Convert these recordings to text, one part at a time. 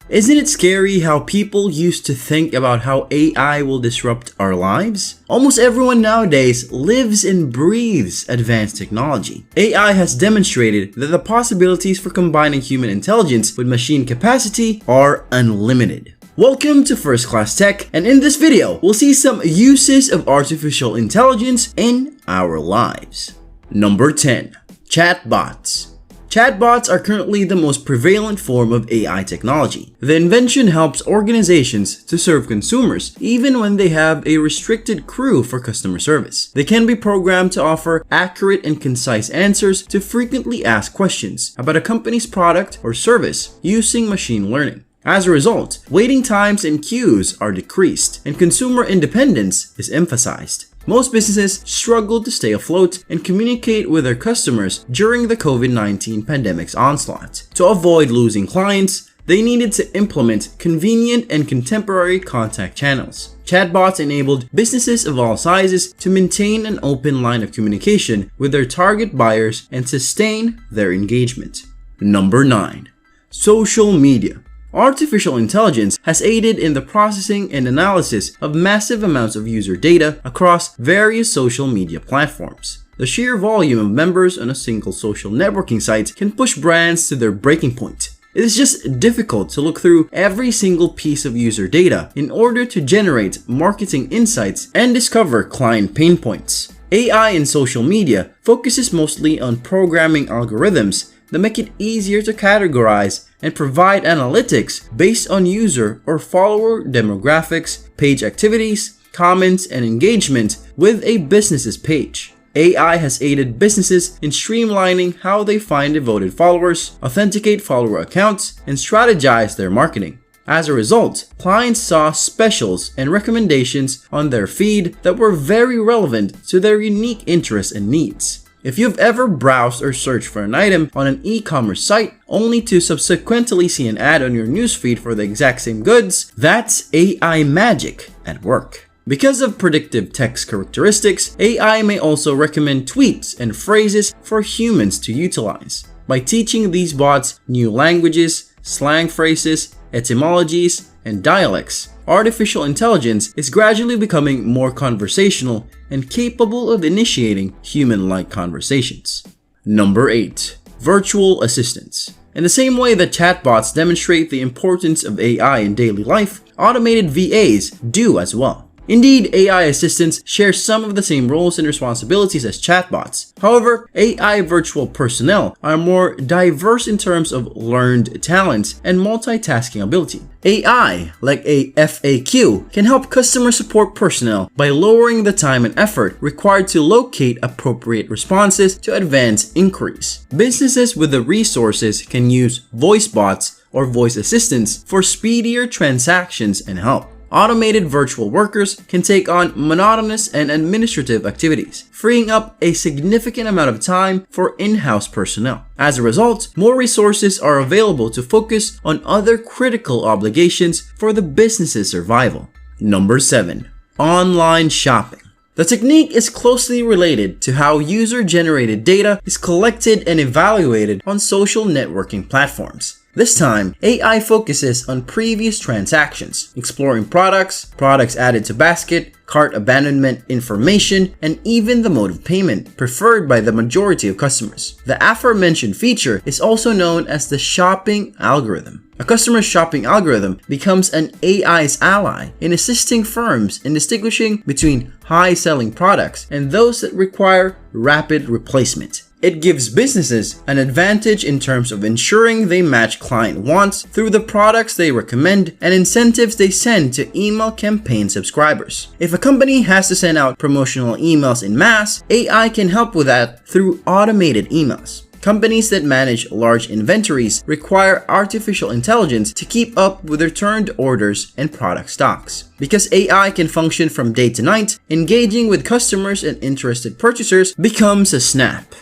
Isn't it scary how people used to think about how AI will disrupt our lives? Almost everyone nowadays lives and breathes advanced technology. AI has demonstrated that the possibilities for combining human intelligence with machine capacity are unlimited. Welcome to First Class Tech, and in this video, we'll see some uses of artificial intelligence in our lives. Number 10. Chatbots. Chatbots are currently the most prevalent form of AI technology. The invention helps organizations to serve consumers even when they have a restricted crew for customer service. They can be programmed to offer accurate and concise answers to frequently asked questions about a company's product or service using machine learning. As a result, waiting times and queues are decreased, and consumer independence is emphasized. Most businesses struggled to stay afloat and communicate with their customers during the COVID-19 pandemic's onslaught. To avoid losing clients, they needed to implement convenient and contemporary contact channels. Chatbots enabled businesses of all sizes to maintain an open line of communication with their target buyers and sustain their engagement. Number 9. Social media. Artificial intelligence has aided in the processing and analysis of massive amounts of user data across various social media platforms. The sheer volume of members on a single social networking site can push brands to their breaking point. It is just difficult to look through every single piece of user data in order to generate marketing insights and discover client pain points. AI in social media focuses mostly on programming algorithms that make it easier to categorize and provide analytics based on user or follower demographics, page activities, comments, and engagement with a business's page. AI has aided businesses in streamlining how they find devoted followers, authenticate follower accounts, and strategize their marketing. As a result, clients saw specials and recommendations on their feed that were very relevant to their unique interests and needs. If you've ever browsed or searched for an item on an e-commerce site only to subsequently see an ad on your newsfeed for the exact same goods, that's AI magic at work. Because of predictive text characteristics, AI may also recommend tweets and phrases for humans to utilize. By teaching these bots new languages, slang phrases, etymologies, and dialects, artificial intelligence is gradually becoming more conversational and capable of initiating human-like conversations. Number 8. Virtual assistants. In the same way that chatbots demonstrate the importance of AI in daily life, automated VAs do as well. Indeed, AI assistants share some of the same roles and responsibilities as chatbots. However, AI virtual personnel are more diverse in terms of learned talents and multitasking ability. AI, like a FAQ, can help customer support personnel by lowering the time and effort required to locate appropriate responses to advance inquiries. Businesses with the resources can use voice bots or voice assistants for speedier transactions and help. Automated virtual workers can take on monotonous and administrative activities, freeing up a significant amount of time for in-house personnel. As a result, more resources are available to focus on other critical obligations for the business's survival. Number 7. Online shopping. The technique is closely related to how user-generated data is collected and evaluated on social networking platforms. This time, AI focuses on previous transactions, exploring products added to basket, cart abandonment information, and even the mode of payment preferred by the majority of customers. The aforementioned feature is also known as the shopping algorithm. A customer's shopping algorithm becomes an AI's ally in assisting firms in distinguishing between high-selling products and those that require rapid replacement. It gives businesses an advantage in terms of ensuring they match client wants through the products they recommend and incentives they send to email campaign subscribers. If a company has to send out promotional emails en masse, AI can help with that through automated emails. Companies that manage large inventories require artificial intelligence to keep up with returned orders and product stocks. Because AI can function from day to night, engaging with customers and interested purchasers becomes a snap.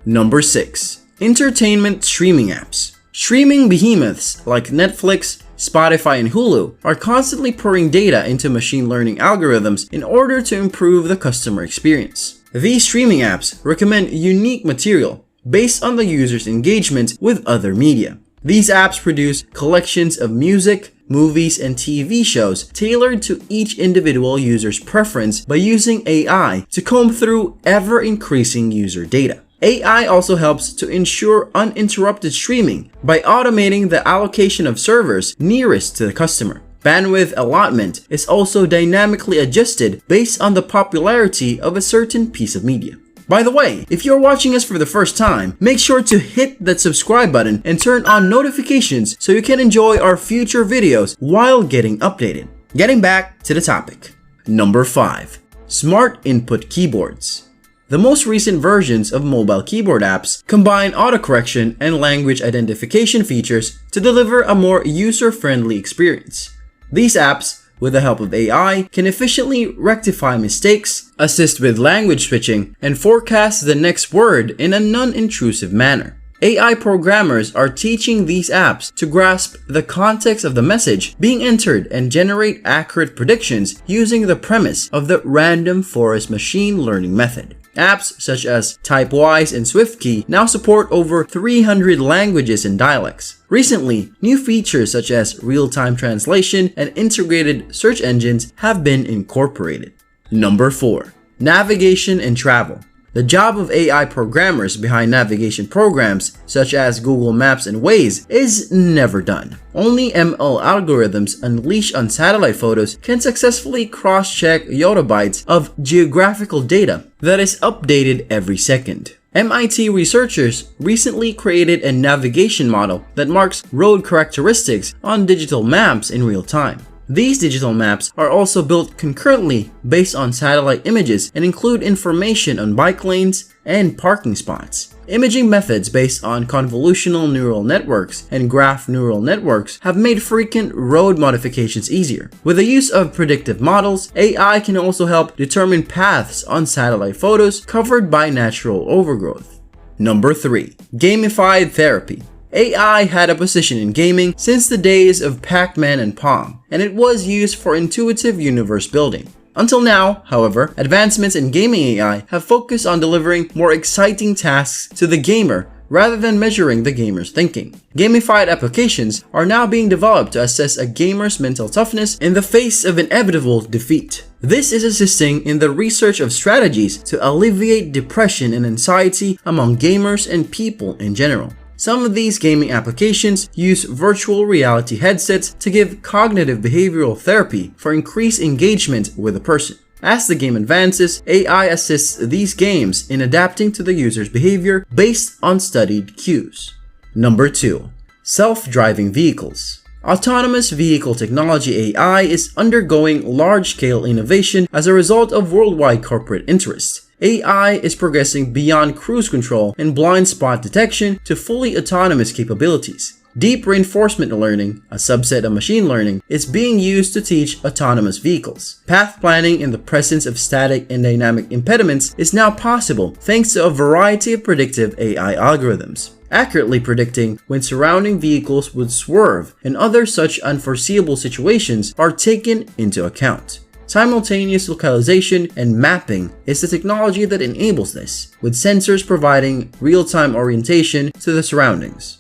Number 6. Entertainment streaming apps. Streaming behemoths like Netflix, Spotify, and Hulu are constantly pouring data into machine learning algorithms in order to improve the customer experience. These streaming apps recommend unique material based on the user's engagement with other media. These apps produce collections of music, movies, and TV shows tailored to each individual user's preference by using AI to comb through ever-increasing user data. AI also helps to ensure uninterrupted streaming by automating the allocation of servers nearest to the customer. Bandwidth allotment is also dynamically adjusted based on the popularity of a certain piece of media. By the way, if you're watching us for the first time, make sure to hit that subscribe button and turn on notifications so you can enjoy our future videos while getting updated. Getting back to the topic. Number 5. Smart Input Keyboards. The most recent versions of mobile keyboard apps combine autocorrection and language identification features to deliver a more user-friendly experience. These apps, with the help of AI, can efficiently rectify mistakes, assist with language switching, and forecast the next word in a non-intrusive manner. AI programmers are teaching these apps to grasp the context of the message being entered and generate accurate predictions using the premise of the random forest machine learning method. Apps such as TypeWise and SwiftKey now support over 300 languages and dialects. Recently, new features such as real-time translation and integrated search engines have been incorporated. Number 4. Navigation and travel. The job of AI programmers behind navigation programs such as Google Maps and Waze is never done. Only ML algorithms unleashed on satellite photos can successfully cross-check yottabytes of geographical data that is updated every second. MIT researchers recently created a navigation model that marks road characteristics on digital maps in real time. These digital maps are also built concurrently based on satellite images and include information on bike lanes and parking spots. Imaging methods based on convolutional neural networks and graph neural networks have made frequent road modifications easier. With the use of predictive models, AI can also help determine paths on satellite photos covered by natural overgrowth. Number 3. Gamified Therapy. AI had a position in gaming since the days of Pac-Man and Pong, and it was used for intuitive universe building. Until now, however, advancements in gaming AI have focused on delivering more exciting tasks to the gamer rather than measuring the gamer's thinking. Gamified applications are now being developed to assess a gamer's mental toughness in the face of inevitable defeat. This is assisting in the research of strategies to alleviate depression and anxiety among gamers and people in general. Some of these gaming applications use virtual reality headsets to give cognitive behavioral therapy for increased engagement with a person. As the game advances, AI assists these games in adapting to the user's behavior based on studied cues. Number 2. Self-driving vehicles. Autonomous vehicle technology AI is undergoing large-scale innovation as a result of worldwide corporate interest. AI is progressing beyond cruise control and blind spot detection to fully autonomous capabilities. Deep reinforcement learning, a subset of machine learning, is being used to teach autonomous vehicles. Path planning in the presence of static and dynamic impediments is now possible thanks to a variety of predictive AI algorithms, accurately predicting when surrounding vehicles would swerve and other such unforeseeable situations are taken into account. Simultaneous localization and mapping is the technology that enables this, with sensors providing real-time orientation to the surroundings.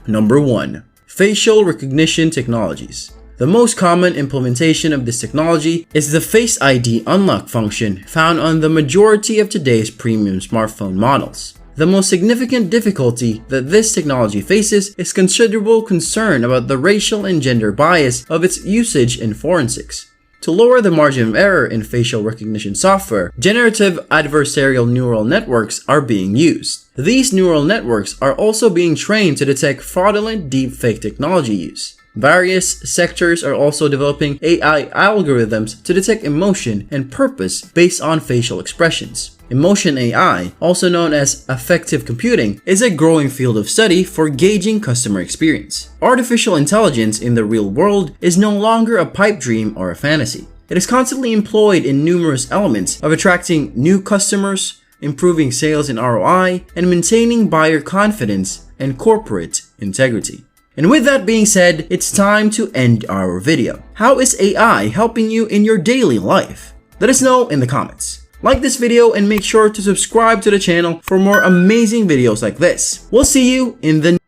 Number 1. Facial recognition technologies. The most common implementation of this technology is the Face ID unlock function found on the majority of today's premium smartphone models. The most significant difficulty that this technology faces is considerable concern about the racial and gender bias of its usage in forensics. To lower the margin of error in facial recognition software, generative adversarial neural networks are being used. These neural networks are also being trained to detect fraudulent deepfake technology use. Various sectors are also developing AI algorithms to detect emotion and purpose based on facial expressions. Emotion AI, also known as affective computing, is a growing field of study for gauging customer experience. Artificial intelligence in the real world is no longer a pipe dream or a fantasy. It is constantly employed in numerous elements of attracting new customers, improving sales and ROI, and maintaining buyer confidence and corporate integrity. And with that being said, it's time to end our video. How is AI helping you in your daily life? Let us know in the comments. Like this video and make sure to subscribe to the channel for more amazing videos like this. We'll see you in the